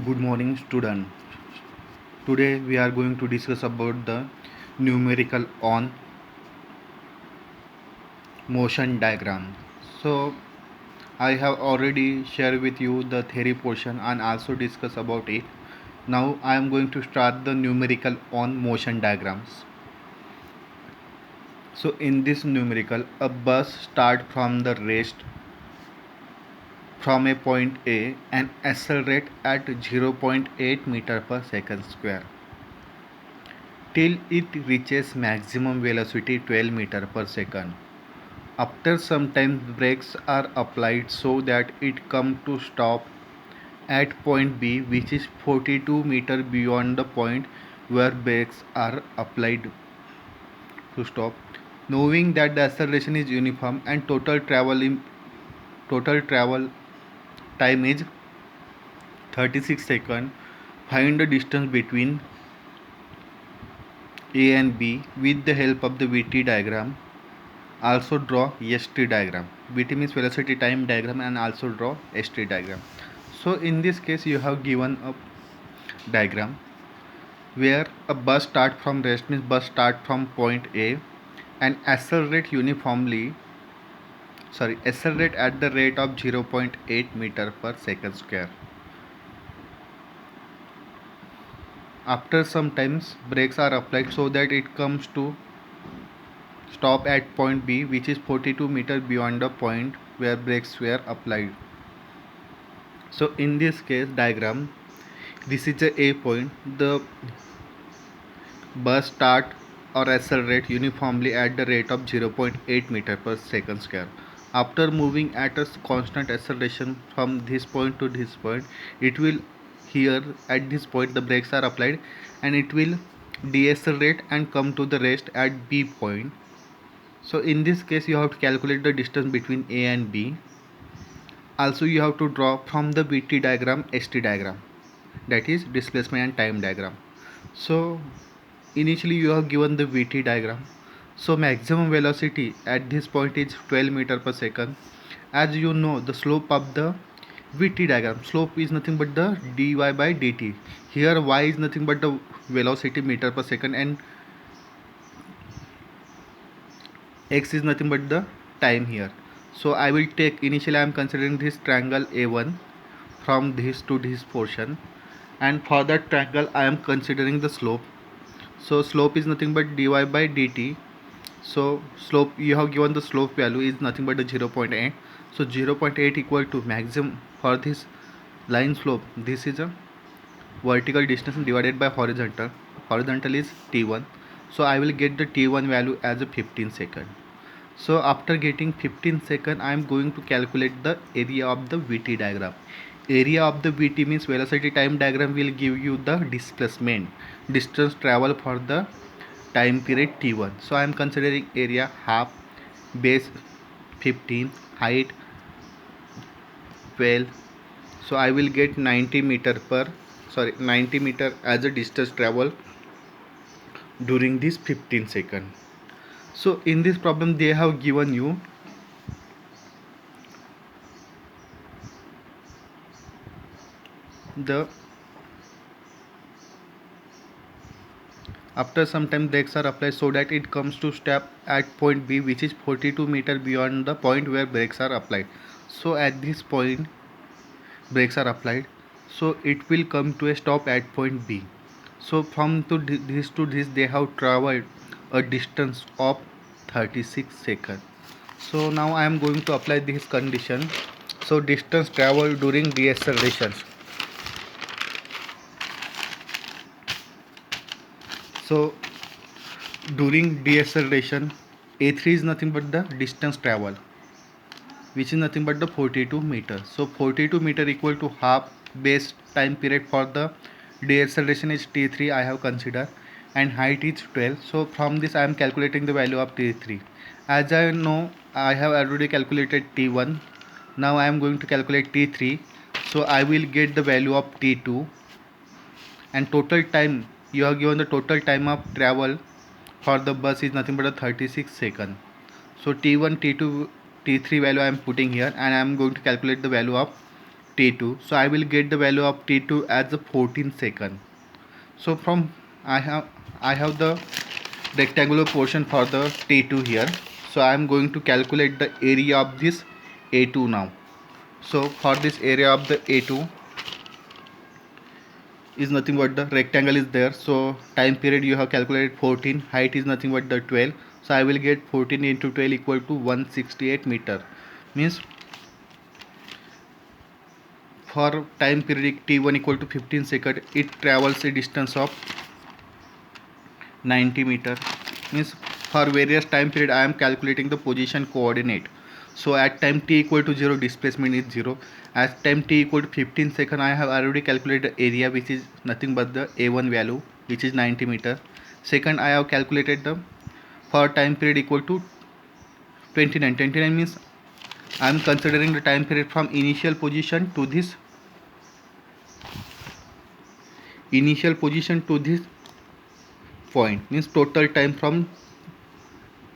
Good morning, student. Today we are going to discuss about the numerical on motion diagram. So I have already shared with you the theory portion and also discuss about it. Now I am going to start the numerical on motion diagrams. So in this numerical, a bus start from the rest from a point A and accelerate at 0.8 meter per second square till it reaches maximum velocity 12 meter per second. After some time brakes are applied so that it come to stop at point B, which is 42 meter beyond the point where brakes are applied to stop. Knowing that the acceleration is uniform and total travel time is 36 seconds, find the distance between A and B with the help of the VT diagram. Also draw ST diagram. VT means velocity time diagram, and also draw ST diagram. So in this case you have given a diagram where a bus start from rest means bus start from point A and accelerate at the rate of 0.8 meter per second square. After some times brakes are applied so that it comes to stop at point B, which is 42 meter beyond the point where brakes were applied. So in this case diagram, this is the A point. The bus start or accelerate uniformly at the rate of 0.8 meter per second square. After moving at a constant acceleration from this point to this point, it will here at this point the brakes are applied and it will decelerate and come to the rest at B point. So in this case you have to calculate the distance between A and B. Also you have to draw from the VT diagram ST diagram, that is displacement and time diagram. So initially you have given the VT diagram. So maximum velocity at this point is 12 meter per second. As you know, the slope of the VT diagram, slope is nothing but the dy by dt. Here y is nothing but the velocity meter per second and x is nothing but the time here. So I will take, initially I am considering this triangle A1 from this to this portion, and for that triangle I am considering the slope. So slope is nothing but dy by dt. So slope, you have given the slope value is nothing but the 0.8. So 0.8 equal to maximum for this line slope. This is a vertical distance divided by horizontal. Horizontal is t1. So I will get the t1 value as a 15 second. So after getting 15 second, I am going to calculate the area of the VT diagram. Area of the VT means velocity time diagram will give you the displacement, distance travel for the time period t1. So I am considering area half, base 15, height 12. So I will get 90 meter as a distance travel during this 15 second. So in this problem they have given you the after some time brakes are applied so that it comes to stop at point B, which is 42 meter beyond the point where brakes are applied. So at this point brakes are applied, so it will come to a stop at point B. So from this to this they have traveled a distance of 36 seconds. So now I am going to apply this condition. So distance traveled during deceleration. So during deceleration, A3 is nothing but the distance travel, which is nothing but the 42 meter. So 42 meter equal to half base time period for the deceleration is T3 I have considered, and height is 12. So from this I am calculating the value of T3. As I know I have already calculated T1. Now I am going to calculate T3. So I will get the value of T2, and total time, you have given the total time of travel for the bus is nothing but a 36 second. So T1, T2, T3 value I am putting here, and I am going to calculate the value of t2. So I will get the value of t2 as a 14 second. So from I have the rectangular portion for the t2 here. So I am going to calculate the area of this a2 now. So for this area of the a2 is nothing but the rectangle is there. So time period you have calculated 14, height is nothing but the 12. So I will get 14 into 12 equal to 168 meter. Means for time period t1 equal to 15 second, it travels a distance of 90 meter. Means for various time period I am calculating the position coordinate. So at time t equal to 0, displacement is 0. At time t equal to 15 second, I have already calculated the area, which is nothing but the a1 value, which is 90 meter. Second, I have calculated the for time period equal to 29. 29 means I am considering the time period from initial position to this point, means total time from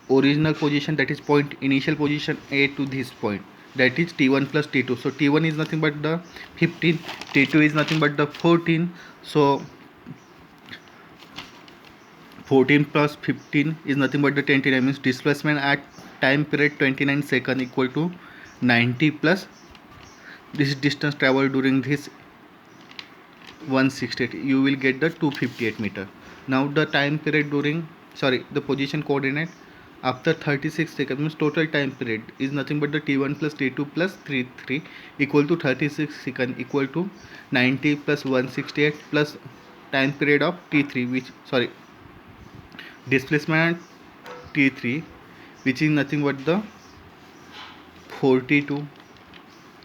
original position, that is point initial position A to this point, that is t1 plus t2. So t1 is nothing but the 15, t2 is nothing but the 14. So 14 plus 15 is nothing but the 29, means displacement at time period 29 second equal to 90 plus this distance traveled during this 168, you will get the 258 meter. Now the time period during, sorry, the position coordinate after 36 seconds, means total time period is nothing but the t1 plus t2 plus 3 equal to 36 second equal to 90 plus 168 plus time period of t3, which, sorry, displacement t3, which is nothing but the 42.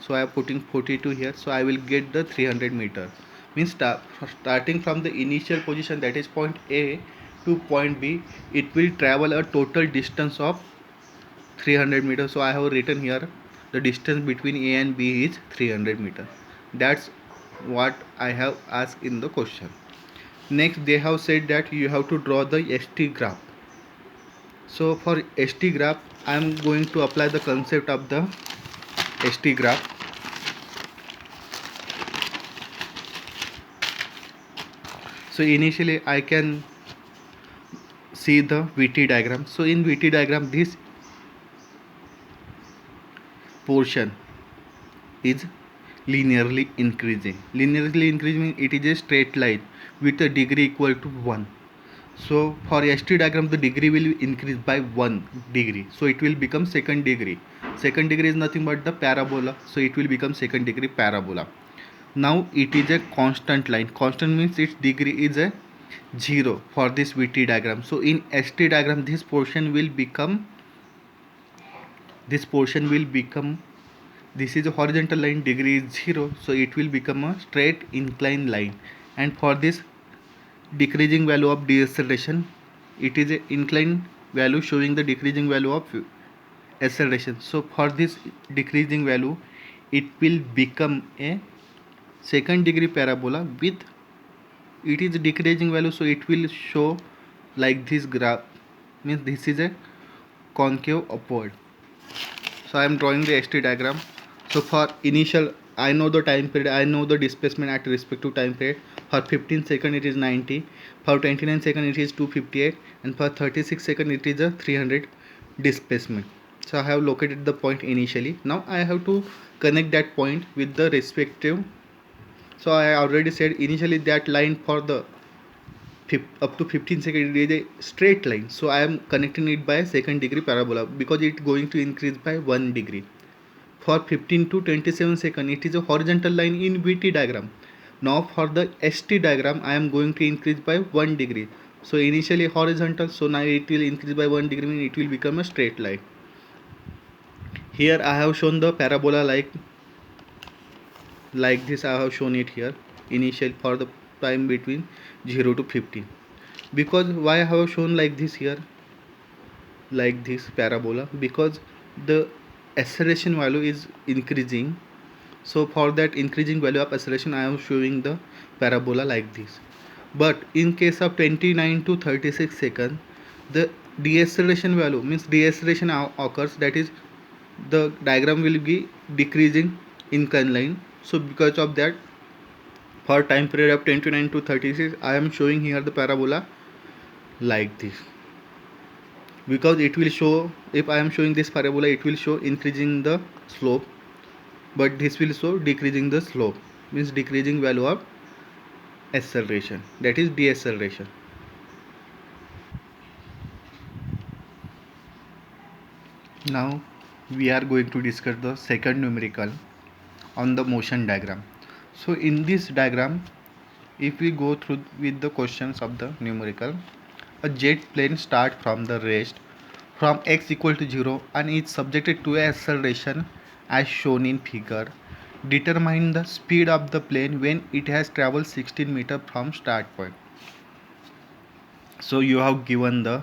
So I am putting 42 here. So I will get the 300 meter. Means starting from the initial position, that is point A to point B, it will travel a total distance of 300 meters. So I have written here the distance between A and B is 300 meters. That's what I have asked in the question. Next, they have said that you have to draw the ST graph. So for ST graph, I am going to apply the concept of the ST graph. So initially I can see the VT diagram. So in VT diagram, this portion is linearly increasing. Linearly increasing, it is a straight line with a degree equal to 1. So for ST diagram, the degree will increase by 1 degree. So it will become second degree. Second degree is nothing but the parabola. So it will become second degree parabola. Now it is a constant line. Constant means its degree is a 0 for this VT diagram. So in ST diagram, this portion will become, this is a horizontal line, degree is 0, so it will become a straight inclined line. And for this decreasing value of deceleration, it is a inclined value showing the decreasing value of acceleration. So for this decreasing value, it will become a second degree parabola with, it is a decreasing value, so it will show like this graph, means this is a concave upward. So I am drawing the ST diagram. So for initial, I know the time period, I know the displacement at respect to time period. For 15 second it is 90, for 29 second it is 258, and for 36 second it is a 300 displacement. So I have located the point initially. Now I have to connect that point with the respective. So I already said initially that line for the up to 15 seconds it is a straight line. So I am connecting it by a second degree parabola because it is going to increase by 1 degree. For 15 to 27 seconds it is a horizontal line in VT diagram. Now for the ST diagram, I am going to increase by 1 degree. So initially horizontal, so now it will increase by 1 degree, means it will become a straight line. Here I have shown the parabola like this. I have shown it here initial for the time between 0 to 15. Because why I have shown like this here, like this parabola, because the acceleration value is increasing. So for that increasing value of acceleration, I am showing the parabola like this. But in case of 29 to 36 seconds, the deceleration value, means deceleration occurs, that is the diagram will be decreasing incline line. So because of that, for time period of 29 to 36, I am showing here the parabola like this, because it will show, if I am showing this parabola, it will show increasing the slope, but this will show decreasing the slope, means decreasing value of acceleration, that is deceleration. Now we are going to discuss the second numerical on the motion diagram. So in this diagram, if we go through with the questions of the numerical, a jet plane starts from the rest from x equal to 0 and is subjected to acceleration as shown in figure. Determine the speed of the plane when it has traveled 16 meters from start point. So you have given the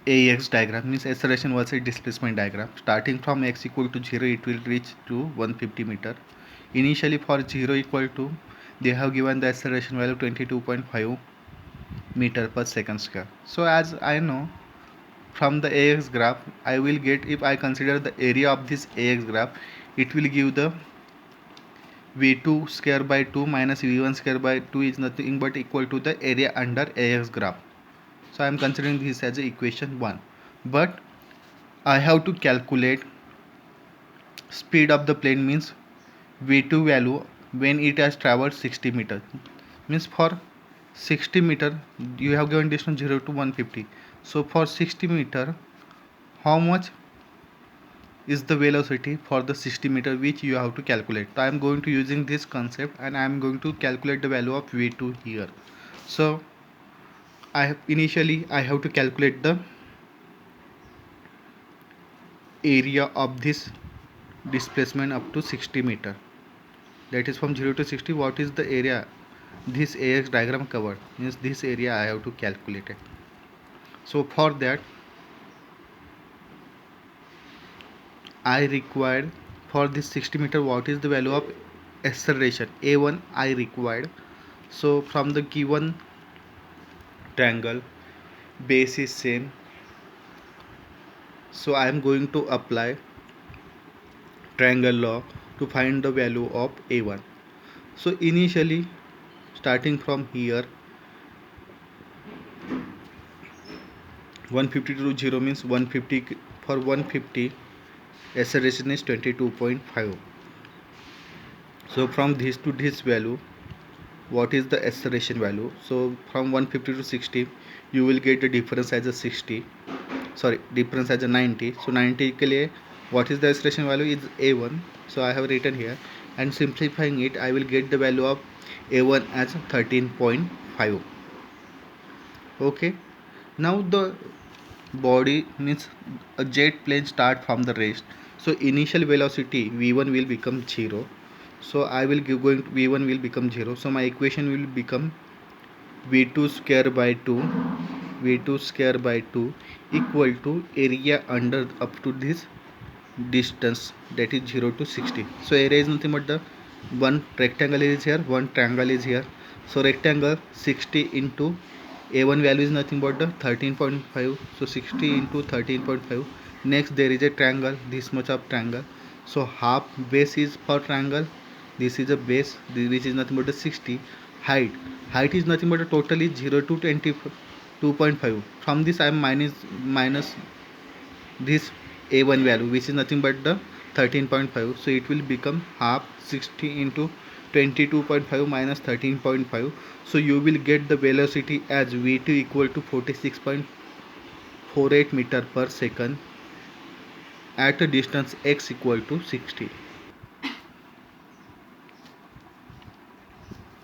AX diagram, means acceleration versus displacement diagram. Starting from x equal to 0, it will reach to 150 meter. Initially for 0 equal to, they have given the acceleration value 22.5 meter per second square. So as I know, from the AX graph, I will get, if I consider the area of this AX graph, it will give the V2 square by 2 minus V1 square by 2 is nothing but equal to the area under AX graph. So I am considering this as a equation 1. But I have to calculate speed of the plane, means V2 value when it has traveled 60 meter. Means for 60 meter, you have given distance 0 to 150. So for 60 meter, how much is the velocity for the 60 meter, which you have to calculate. So I am going to using this concept and I am going to calculate the value of V2 here. So initially I have to calculate the area of this displacement up to 60 meter, that is from 0 to 60. What is the area this AX diagram covered, means this area I have to calculate it. So for that I required, for this 60 meter, what is the value of acceleration A1 I required. So from the given triangle, base is same, so I am going to apply triangle law to find the value of A1. So initially starting from here, 150 to 0 means 150, for 150 acceleration is 22.5. so from this to this value, what is the acceleration value? So from 150 to 60, you will get the difference as a 60, sorry, difference as a 90. So 90 के लिए what is the acceleration value is A1, so I have written here, and simplifying it I will get the value of A1 as 13.5. okay. Now the body, means a jet plane start from the rest, so initial velocity V1 will become 0, so I will give going to V1 will become 0, so my equation will become V2 square by 2, V2 square by 2 equal to area under up to this distance, that is 0 to 60. So area is nothing but the one rectangle is here, one triangle is here. So rectangle 60 into A1 value is nothing but the 13.5. So 60 into 13.5. Next there is a triangle, this much of triangle. So half base is for triangle. This is a base, which is nothing but the 60. Height is nothing but the total is 0 to 22.5. From this I am minus this A1 value, which is nothing but the 13.5. So it will become half 60 into 22.5 minus 13.5. So you will get the velocity as V2 equal to 46.48 meter per second at a distance x equal to 60.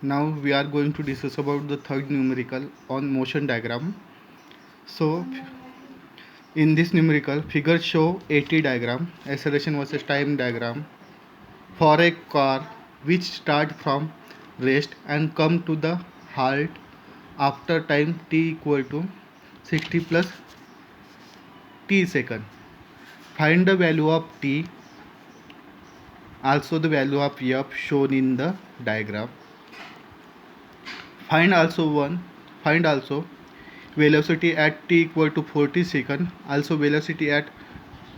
Now we are going to discuss about the third numerical on motion diagram. So in this numerical, figures show AT diagram, acceleration versus time diagram, for a car which start from rest and come to the halt after time t equal to 60 plus t second. Find the value of t, also the value of f shown in the diagram. Find also velocity at t equal to 40 second, also velocity at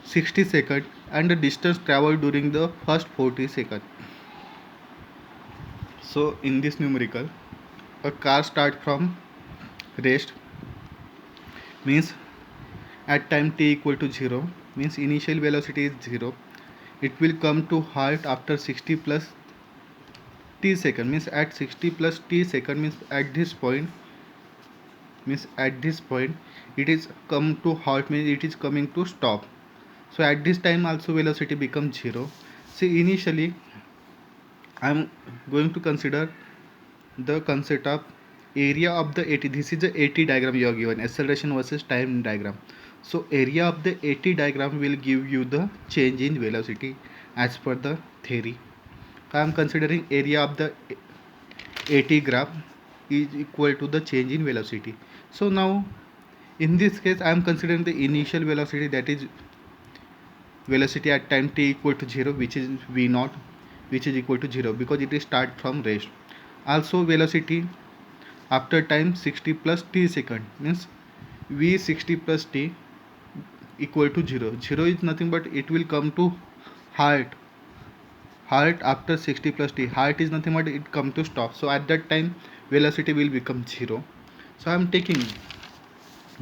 60 second, and the distance traveled during the first 40 second. So in this numerical, a car start from rest means at time t equal to 0 means initial velocity is 0. It will come to halt after 60 plus t second means at 60 plus t second means at this point it is come to halt means it is coming to stop. So at this time also velocity becomes 0. See, initially I am going to consider the concept of area of the AT. This is the AT diagram you are given, acceleration versus time diagram. So area of the AT diagram will give you the change in velocity as per the theory. I am considering area of the AT graph is equal to the change in velocity. So now in this case I am considering the initial velocity, that is velocity at time t equal to 0, which is v naught, which is equal to 0 because it is start from rest. Also velocity after time 60 plus t second means v 60 plus t equal to 0. 0 is nothing but it will come to halt after 60 plus t. Halt is nothing but it come to stop. So at that time velocity will become 0. So I am taking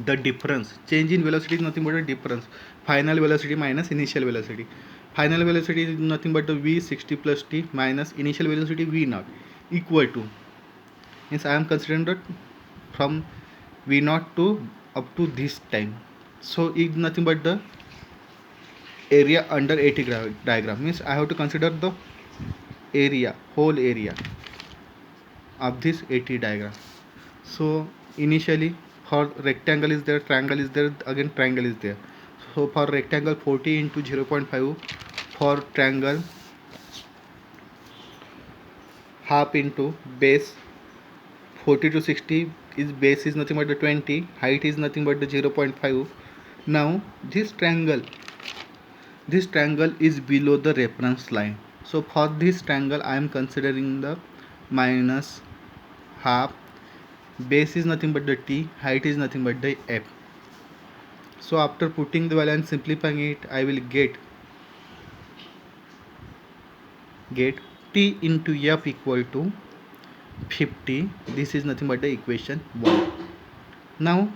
the difference. Change in velocity is nothing but a difference. Final velocity minus initial velocity. Final velocity is nothing but the v 60 plus t minus initial velocity v naught equal to, means I am considering that from v naught to up to this time. So it is nothing but the area under AT diagram, means I have to consider the area, whole area of this AT diagram. So initially for rectangle is there, triangle is there, again triangle is there. So for rectangle 40 into 0.5, for triangle half into base 40 to 60 is base is nothing but the 20, height is nothing but the 0.5. Now this triangle is below the reference line. So for this triangle I am considering the minus half, base is nothing but the t, height is nothing but the f. So after putting the value and simplifying it, I will get t into f equal to 50. This is nothing but the equation 1. Now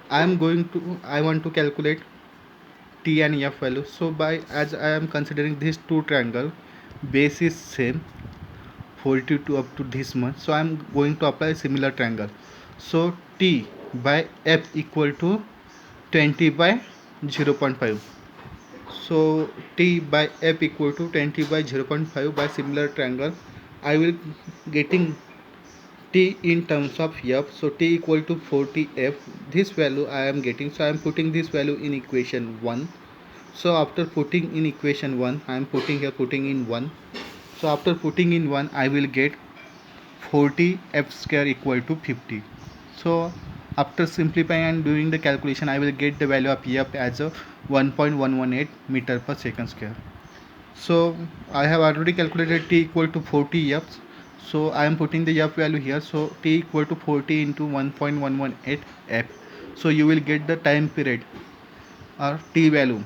I want to calculate t and f value. So as I am considering these two triangle, base is same 42 up to this much, so I am going to apply similar triangle. So t by f equal to 20 by 0.5. So t by f equal to 20 by 0.5 by similar triangle. I will getting t in terms of f. So t equal to 40f. This value I am getting. So I am putting this value in equation 1. So after putting in equation 1, I am putting in 1. So after putting in 1, I will get 40 f square equal to 50. So after simplifying and doing the calculation, I will get the value of f as a 1.118 meter per second square. So I have already calculated t equal to 40 f. So I am putting the f value here. So t equal to 40 into 1.118 f. So you will get the time period or t value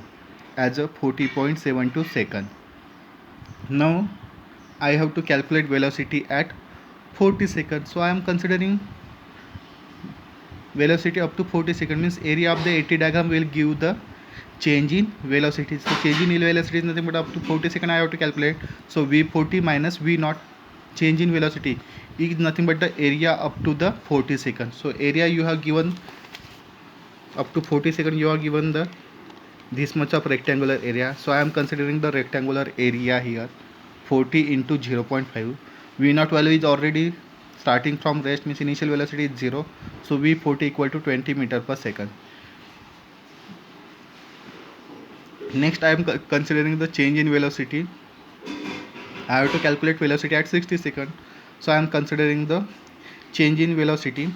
as a 40.72 second. Now I have to calculate velocity at 40 seconds. So I am considering velocity up to 40 seconds, means area of the AT diagram will give the change in velocity. So change in velocity is nothing but up to 40 seconds I have to calculate. So v40 minus v naught, change in velocity is nothing but the area up to the 40 seconds. So area you have given up to 40 seconds, you are given the this much of rectangular area. So I am considering the rectangular area here 40 into 0.5. v naught value is already starting from rest, means initial velocity is 0. So v40 equal to 20 meter per second. Next I am considering the change in velocity. I have to calculate velocity at 60 seconds. So I am considering the change in velocity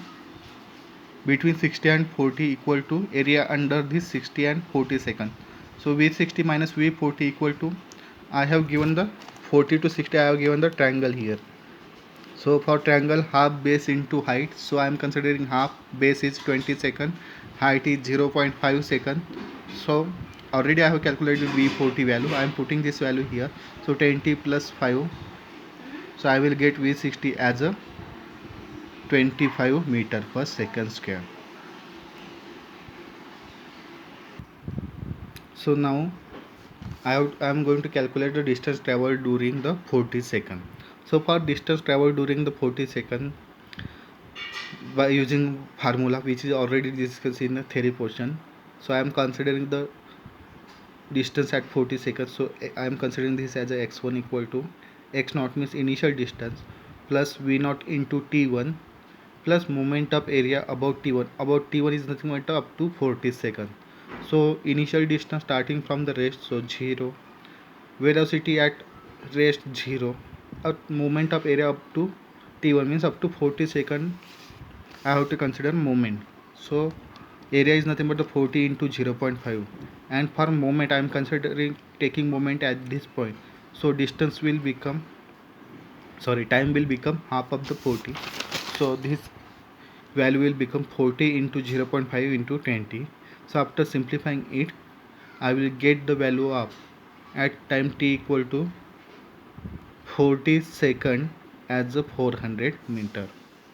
between 60 and 40 equal to area under this 60 and 40 seconds. So v60 minus v40 equal to, I have given the 40 to 60, I have given the triangle here. So for triangle half base into height, so I am considering half base is 20 second, height is 0.5 second. So already I have calculated v40 value, I am putting this value here. So 20 plus 5, So I will get V60 as a 25 meter per second square. So now I am going to calculate the distance traveled during the 40 second. So for distance traveled during the 40 second, by using formula which is already discussed in the theory portion, so I am considering the distance at 40 seconds. So I am considering this as a x1 equal to x naught means initial distance plus v naught into t1 plus moment of area about t1. About t1 is nothing but up to 40 seconds. So initial distance starting from the rest, so 0, velocity at rest 0, a moment of area up to t1 means up to 40 seconds I have to consider moment. So area is nothing but the 40 into 0.5, and for moment I am considering taking moment at this point. So distance will become, sorry, time will become half of the 40. So this value will become 40 into 0.5 into 20. So after simplifying it, I will get the value of at time t equal to 40 second as a 400 meter.